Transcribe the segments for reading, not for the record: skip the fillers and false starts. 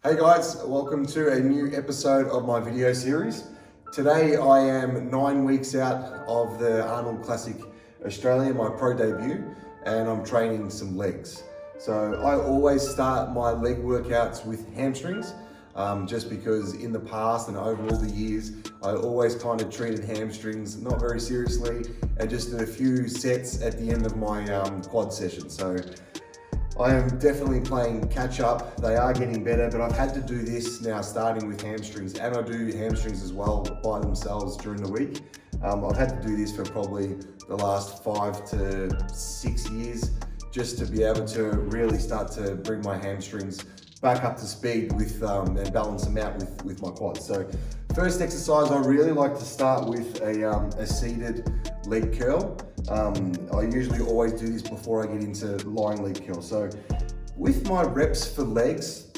Hey guys, welcome to a new episode of my video series. Today I am 9 weeks out of the Arnold Classic Australia, my pro debut, and I'm training some legs. So I always start my leg workouts with hamstrings, just because in the past and over all the years, I always kind of treated hamstrings not very seriously and just did a few sets at the end of my quad session. So I am definitely playing catch up. They are getting better, but I've had to do this now starting with hamstrings, and I do hamstrings as well by themselves during the week. I've had to do this for probably the last 5 to 6 years just to be able to really start to bring my hamstrings back up to speed with and balance them out with my quads. So first exercise, I really like to start with a seated leg curl. I usually always do this before I get into lying leg curl. So with my reps for legs,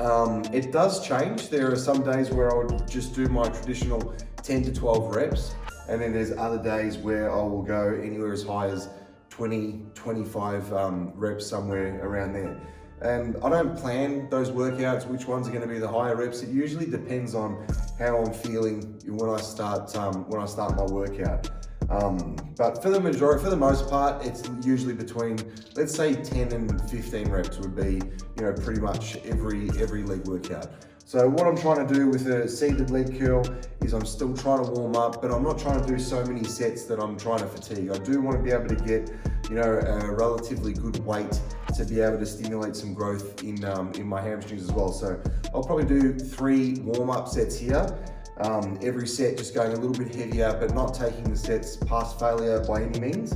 it does change. There are some days where I would just do my traditional 10 to 12 reps, and then there's other days where I will go anywhere as high as 20, 25 reps, somewhere around there. And I don't plan those workouts, which ones are going to be the higher reps. It usually depends on how I'm feeling when I start my workout. But for the most part, it's usually between, let's say 10 and 15 reps would be, pretty much every leg workout. So what I'm trying to do with a seated leg curl is I'm still trying to warm up, but I'm not trying to do so many sets that I'm trying to fatigue. I do want to be able to get, a relatively good weight to be able to stimulate some growth in my hamstrings as well. So I'll probably do 3 warm-up sets here. Every set just going a little bit heavier, but not taking the sets past failure by any means.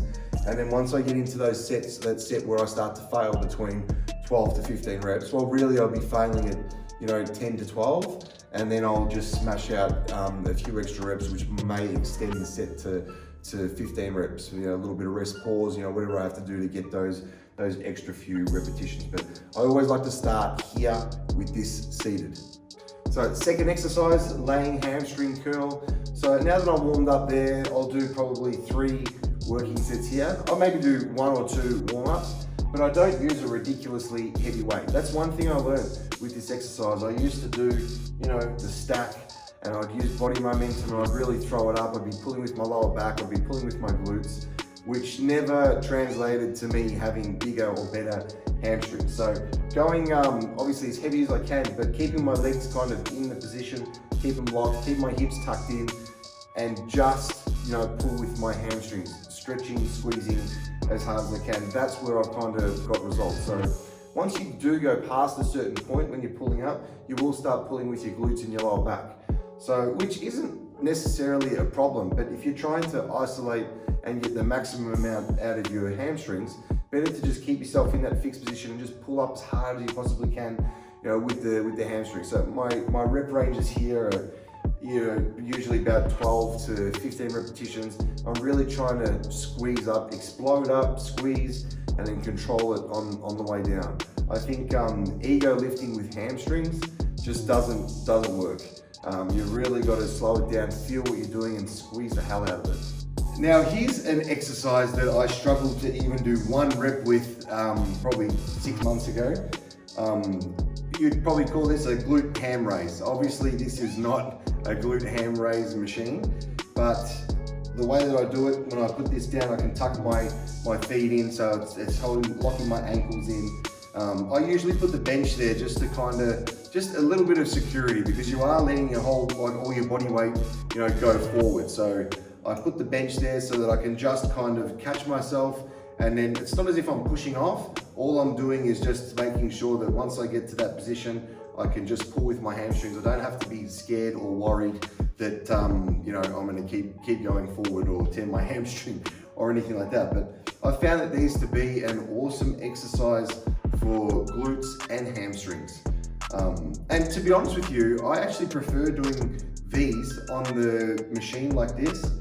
And then once I get into those sets, that set where I start to fail between 12 to 15 reps, well, really I'll be failing at 10 to 12, and then I'll just smash out a few extra reps, which may extend the set to 15 reps. A little bit of rest pause, whatever I have to do to get those extra few repetitions. But I always like to start here with this seated. So second exercise, laying hamstring curl. So now that I'm warmed up there, I'll do probably 3 working sets here. I'll maybe do 1 or 2 warm-ups, but I don't use a ridiculously heavy weight. That's one thing I learned with this exercise. I used to do, the stack, and I'd use body momentum and I'd really throw it up. I'd be pulling with my lower back, I'd be pulling with my glutes, which never translated to me having bigger or better hamstrings. So going obviously as heavy as I can, but keeping my legs kind of in the position, keep them locked, keep my hips tucked in, and just pull with my hamstrings, stretching, squeezing as hard as I can. That's where I've kind of got results. So once you do go past a certain point when you're pulling up, you will start pulling with your glutes and your lower back. So, which isn't necessarily a problem, but if you're trying to isolate and get the maximum amount out of your hamstrings, better to just keep yourself in that fixed position and just pull up as hard as you possibly can, with the hamstrings. So my rep ranges here are, usually about 12 to 15 repetitions. I'm really trying to squeeze up, explode up, squeeze, and then control it on the way down. I think ego lifting with hamstrings just doesn't work. You really got to slow it down, feel what you're doing, and squeeze the hell out of it. Now here's an exercise that I struggled to even do 1 rep with probably 6 months ago. You'd probably call this a glute ham raise. Obviously this is not a glute ham raise machine, but the way that I do it, when I put this down, I can tuck my feet in, so it's locking my ankles in. I usually put the bench there just to just a little bit of security, because you are letting your whole, all your body weight, go forward. So I put the bench there so that I can just kind of catch myself, and then it's not as if I'm pushing off. All I'm doing is just making sure that once I get to that position, I can just pull with my hamstrings. I don't have to be scared or worried that I'm going to keep going forward or tear my hamstring or anything like that. But I found that these to be an awesome exercise for glutes and hamstrings. And to be honest with you, I actually prefer doing these on the machine like this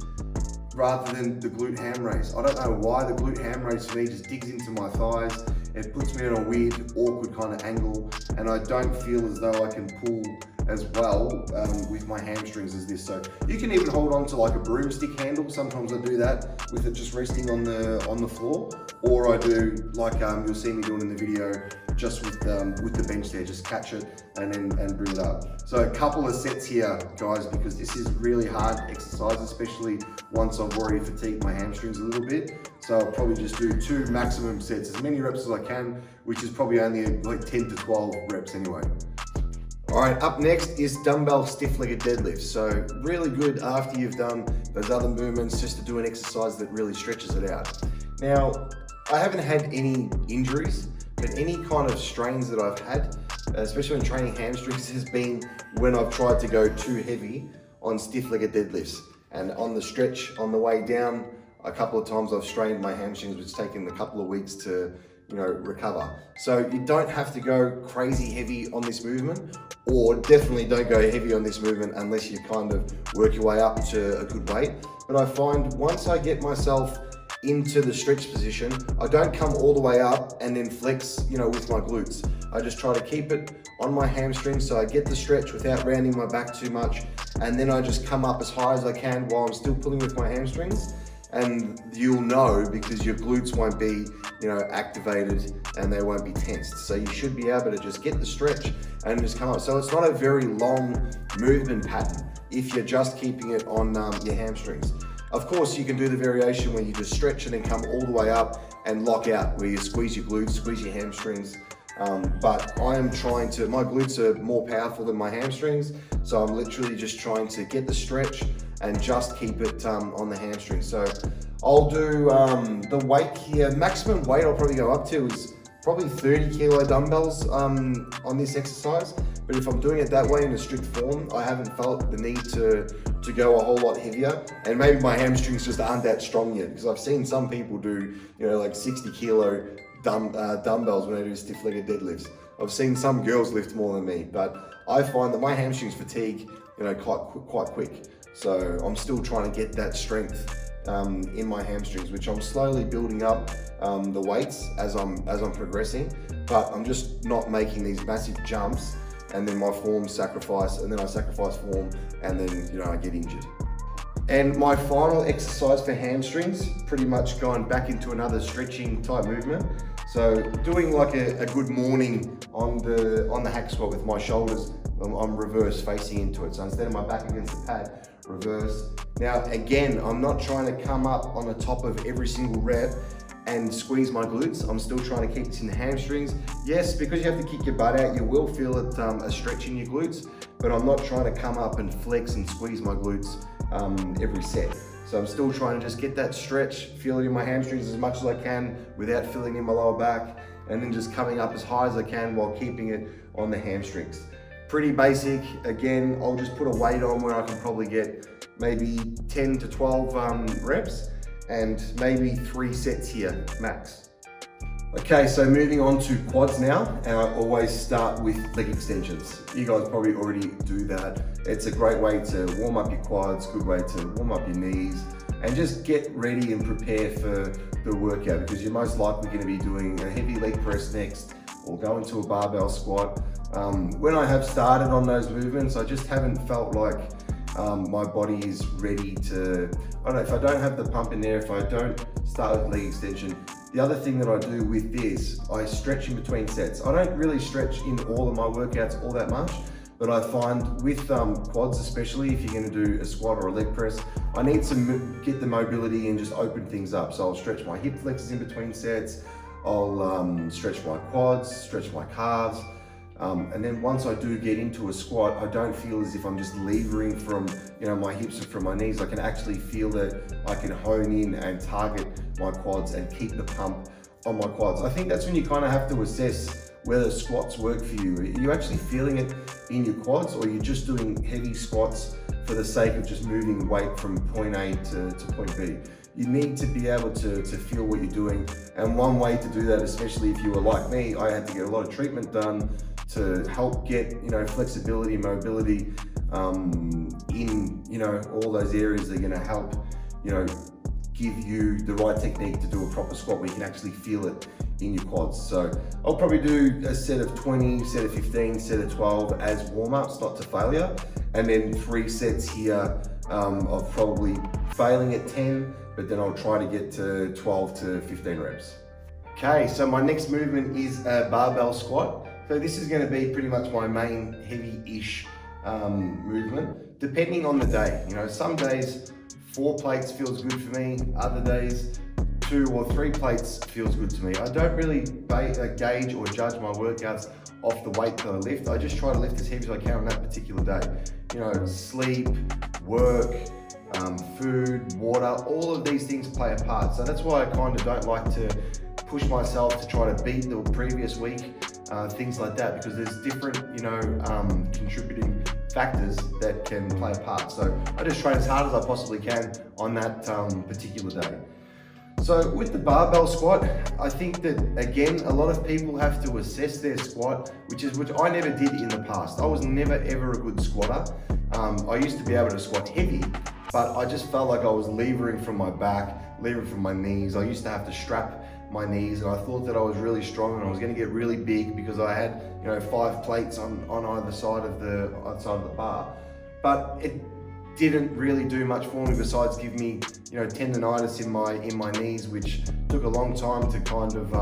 rather than the glute ham raise. I don't know why the glute ham raise for me just digs into my thighs. It puts me on a weird, awkward kind of angle, and I don't feel as though I can pull as well with my hamstrings as this. So you can even hold on to like a broomstick handle. Sometimes I do that with it just resting on the floor, or I do like you'll see me doing in the video, just with the bench there, just catch it and bring it up. So a couple of sets here, guys, because this is really hard exercise, especially once I've already fatigued my hamstrings a little bit. So I'll probably just do 2 maximum sets, as many reps as I can, which is probably only like 10 to 12 reps anyway. All right, up next is dumbbell stiff-legged deadlift. So really good after you've done those other movements, just to do an exercise that really stretches it out. Now, I haven't had any injuries, but any kind of strains that I've had, especially when training hamstrings, has been when I've tried to go too heavy on stiff-legged deadlifts. And on the stretch, on the way down, a couple of times I've strained my hamstrings, which has taken a couple of weeks to recover. So you don't have to go crazy heavy on this movement, or definitely don't go heavy on this movement unless you kind of work your way up to a good weight. But I find once I get myself into the stretch position, I don't come all the way up and then flex, with my glutes. I just try to keep it on my hamstrings so I get the stretch without rounding my back too much. And then I just come up as high as I can while I'm still pulling with my hamstrings. And you'll know because your glutes won't be, activated and they won't be tensed. So you should be able to just get the stretch and just come up. So it's not a very long movement pattern if you're just keeping it on your hamstrings. Of course, you can do the variation where you just stretch and then come all the way up and lock out, where you squeeze your glutes, squeeze your hamstrings. But I am trying to, my glutes are more powerful than my hamstrings. So I'm literally just trying to get the stretch and just keep it on the hamstring. So I'll do the weight here. Maximum weight I'll probably go up to is probably 30 kilo dumbbells on this exercise. But if I'm doing it that way in a strict form, I haven't felt the need to go a whole lot heavier. And maybe my hamstrings just aren't that strong yet, because I've seen some people do, like 60 kilo dumbbells when they do stiff-legged deadlifts. I've seen some girls lift more than me, but I find that my hamstrings fatigue, quite quick. So I'm still trying to get that strength in my hamstrings, which I'm slowly building up the weights as I'm progressing, but I'm just not making these massive jumps and then my form sacrifice, and then I sacrifice form, and then I get injured. And my final exercise for hamstrings, pretty much going back into another stretching type movement. So doing like a good morning on the hack squat with my shoulders, I'm reverse facing into it. So instead of my back against the pad, reverse. Now again, I'm not trying to come up on the top of every single rep and squeeze my glutes. I'm still trying to keep this in the hamstrings. Yes, because you have to kick your butt out, you will feel it a stretch in your glutes, but I'm not trying to come up and flex and squeeze my glutes every set. So I'm still trying to just get that stretch, feel it in my hamstrings as much as I can without feeling in my lower back, and then just coming up as high as I can while keeping it on the hamstrings. Pretty basic. Again, I'll just put a weight on where I can probably get maybe 10 to 12 reps and maybe 3 sets here, max. Okay, so moving on to quads now, and I always start with leg extensions. You guys probably already do that. It's a great way to warm up your quads, good way to warm up your knees, and just get ready and prepare for the workout, because you're most likely going to be doing a heavy leg press next, or go into a barbell squat. When I have started on those movements, I just haven't felt like my body is ready to, I don't know, if I don't have the pump in there, if I don't start with leg extension. The other thing that I do with this, I stretch in between sets. I don't really stretch in all of my workouts all that much, but I find with quads, especially if you're going to do a squat or a leg press, I need to get the mobility and just open things up. So I'll stretch my hip flexors in between sets. I'll stretch my quads, stretch my calves. And then once I do get into a squat, I don't feel as if I'm just levering from my hips or from my knees. I can actually feel that I can hone in and target my quads and keep the pump on my quads. I think that's when you kind of have to assess whether squats work for you. Are you actually feeling it in your quads, or are you just doing heavy squats for the sake of just moving weight from point A to point B? You need to be able to feel what you're doing. And one way to do that, especially if you were like me, I had to get a lot of treatment done to help get flexibility, mobility in all those areas that are going to help give you the right technique to do a proper squat where you can actually feel it in your quads. So I'll probably do a set of 20, set of 15, set of 12 as warm-ups, not to failure, and then 3 sets here of probably failing at 10, but then I'll try to get to 12 to 15 reps. Okay, so my next movement is a barbell squat. So this is going to be pretty much my main heavy-ish movement, depending on the day. You know, some days 4 plates feels good for me, other days 2 or 3 plates feels good to me. I don't really gauge or judge my workouts off the weight that I lift. I just try to lift as heavy as I can on that particular day. You know, sleep, work, food, water, all of these things play a part. So that's why I kind of don't like to push myself to try to beat the previous week, things like that, because there's different, you know, contributing factors that can play a part. So I just train as hard as I possibly can on that particular day. So with the barbell squat, I think that, again, a lot of people have to assess their squat, which I never did in the past. I was never ever a good squatter. I used to be able to squat heavy, but I just felt like I was levering from my back, levering from my knees. I used to have to strap my knees, and I thought that I was really strong and I was going to get really big because I had, you know, 5 plates on either side of the bar. But it didn't really do much for me besides give me, you know, tendonitis in my knees, which took a long time to kind of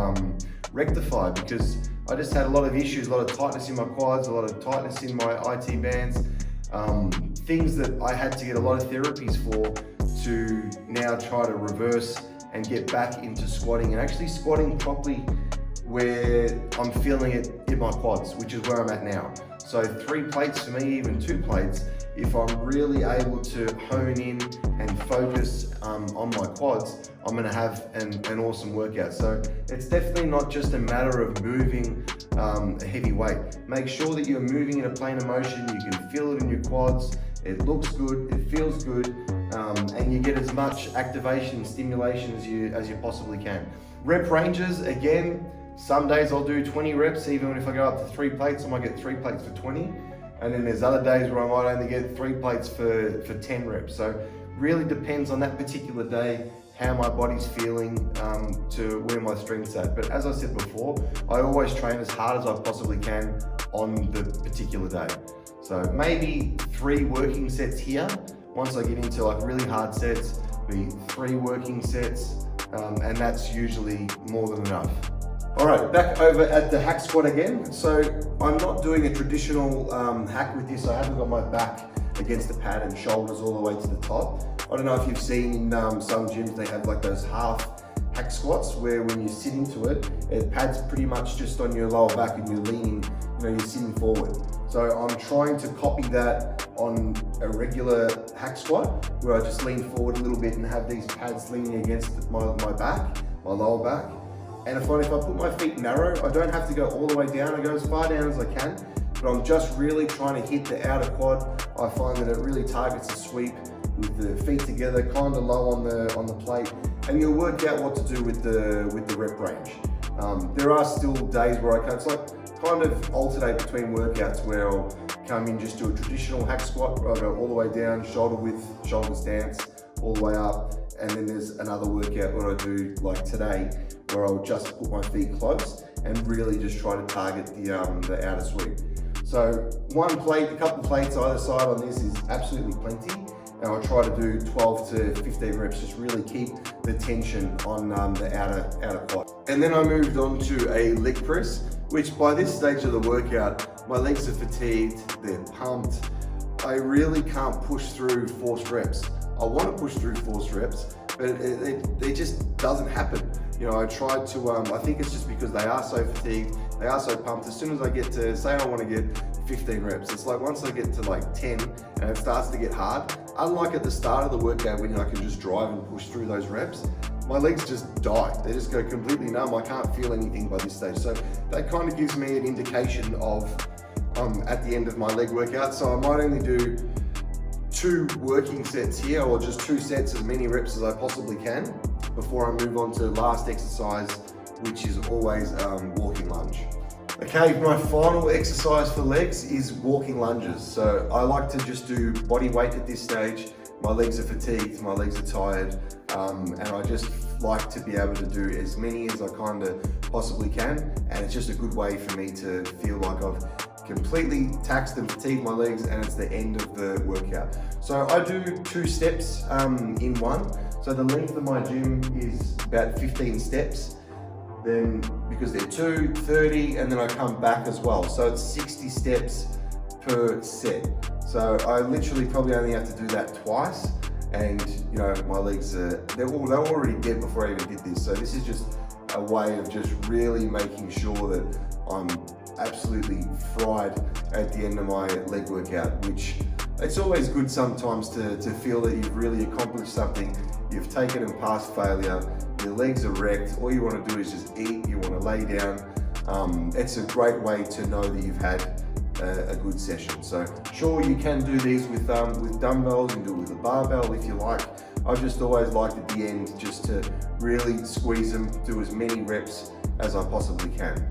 rectify, because I just had a lot of issues, a lot of tightness in my quads, a lot of tightness in my IT bands, things that I had to get a lot of therapies for to now try to reverse and get back into squatting and actually squatting properly where I'm feeling it in my quads, which is where I'm at now. So 3 plates for me, even 2 plates, if I'm really able to hone in and focus on my quads, I'm gonna have an awesome workout. So it's definitely not just a matter of moving a heavy weight. Make sure that you're moving in a plane of motion, you can feel it in your quads, it looks good, it feels good, and you get as much activation and stimulation as you possibly can. Rep ranges, again, some days I'll do 20 reps, even if I go up to 3 plates, I might get 3 plates for 20. And then there's other days where I might only get 3 plates for 10 reps. So really depends on that particular day, how my body's feeling, to where my strength's at. But as I said before, I always train as hard as I possibly can on the particular day. So maybe 3 working sets here. Once I get into like really hard sets, be 3 working sets, and that's usually more than enough. All right, back over at the hack squat again. So I'm not doing a traditional hack with this. I haven't got my back against the pad and shoulders all the way to the top. I don't know if you've seen in some gyms, they have like those half hack squats where when you sit into it, it pads pretty much just on your lower back and you're leaning, you know, you're sitting forward. So I'm trying to copy that on a regular hack squat where I just lean forward a little bit and have these pads leaning against my back, my lower back. And if I put my feet narrow, I don't have to go all the way down. I go as far down as I can, but I'm just really trying to hit the outer quad. I find that it really targets the sweep with the feet together, kind of low on the plate, and you'll work out what to do with the rep range. There are still days where I can, it's like kind of alternate between workouts where I'll come in, just do a traditional hack squat where I go all the way down, shoulder width, shoulder stance, all the way up. And then there's another workout where I do like today, where I'll just put my feet close and really just try to target the outer sweep. So 1 plate, a couple of plates either side on this is absolutely plenty. And I'll try to do 12 to 15 reps, just really keep the tension on the outer quad. And then I moved on to a leg press, which by this stage of the workout, my legs are fatigued, they're pumped. I really can't push through forced reps. I want to push through forced reps, but it just doesn't happen. You know, I tried to, I think it's just because they are so fatigued, they are so pumped. As soon as I get to, say I want to get 15 reps, it's like once I get to like 10 and it starts to get hard, unlike at the start of the workout when I can just drive and push through those reps, my legs just die. They just go completely numb. I can't feel anything by this stage. So that kind of gives me an indication of at the end of my leg workout. So I might only do 2 working sets here, or just 2 sets, as many reps as I possibly can, before I move on to last exercise, which is always walking lunge. Okay, my final exercise for legs is walking lunges. So I like to just do body weight at this stage. My legs are fatigued, my legs are tired, and I just like to be able to do as many as I kind of possibly can. And it's just a good way for me to feel like I've completely taxed and fatigued my legs, and it's the end of the workout. So I do 2 steps in one. So the length of my gym is about 15 steps. then because they're 2, 30, and then I come back as well. So it's 60 steps per set. So I literally probably only have to do that twice. And you know, my legs they're already dead before I even did this. So this is just a way of just really making sure that I'm absolutely fried at the end of my leg workout, which it's always good sometimes to feel that you've really accomplished something. You've taken and passed failure, your legs are wrecked, all you want to do is just eat, you want to lay down. It's a great way to know that you've had a good session. So sure, you can do these with dumbbells, and do it with a barbell if you like. I just always like at the end just to really squeeze them, do as many reps as I possibly can.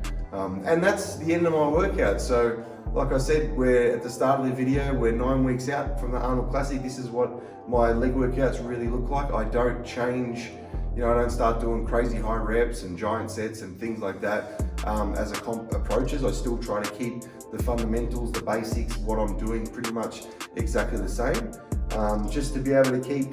And that's the end of my workout. So like I said, we're at the start of the video, we're 9 weeks out from the Arnold Classic. This is what my leg workouts really look like. I don't change, you know, I don't start doing crazy high reps and giant sets and things like that as a comp approaches. I still try to keep the fundamentals, the basics, what I'm doing pretty much exactly the same. Just to be able to keep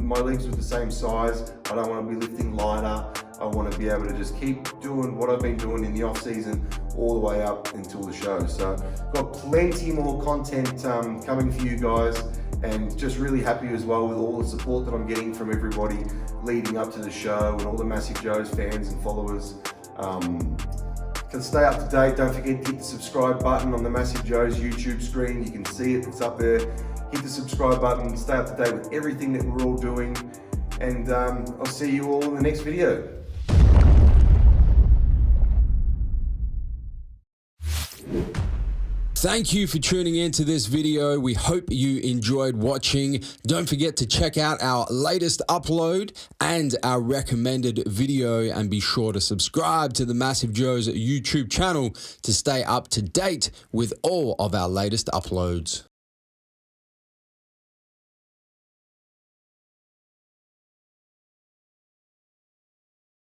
my legs with the same size. I don't want to be lifting lighter. I want to be able to just keep doing what I've been doing in the off season all the way up until the show. So got plenty more content coming for you guys, and just really happy as well with all the support that I'm getting from everybody leading up to the show, and all the Massive Joe's fans and followers. To stay up to date, don't forget to hit the subscribe button on the Massive Joe's YouTube screen. You can see it, it's up there. Hit the subscribe button, stay up to date with everything that we're all doing, and I'll see you all in the next video. Thank you for tuning into this video. We hope you enjoyed watching. Don't forget to check out our latest upload and our recommended video, and be sure to subscribe to the Massive Joe's YouTube channel to stay up to date with all of our latest uploads.